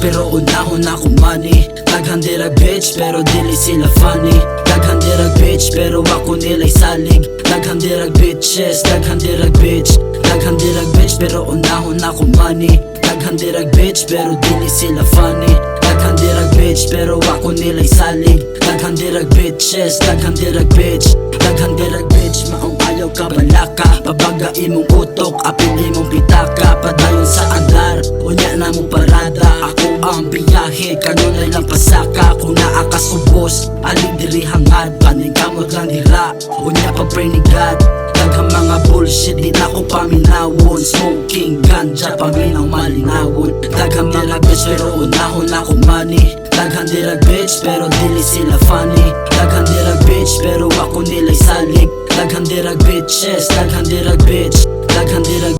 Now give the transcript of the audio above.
pero unahon ako money. Daghan dirag bitch pero dili sila funny. Daghan dirag bitch pero ako nila'y salig. Daghan dirag bitches, daghan dirag bitch. Daghan dirag bitch pero unahon ako money. Daghan dirag bitch pero dili sila funny. Daghan dirag bitch pero ako nila'y salig. Daghan dirag bitches, daghan dirag bitch. Daghan dirag bitch, maong ayaw ka balaka. Pabaga imong utok, apil imong pitaka. Padayon sa andar, unya na mo parada. Ako ang biyahe, kanunay lang pasaka. Kung naakas ubos, alig diri hangad. Paningkamot lang dira, unya pag-pray ni God. Daghang mga bullshit, di na ko paminawon. Smoking ganja, paminaw malinawon. Daghang mga bitch, pero unahon ako money. Daghan dirag bitch, pero dili sila funny. Daghan dirag bitch, pero ako nila'y salig. Daghan dirag bitches, daghan dirag bitch. Daghan dirag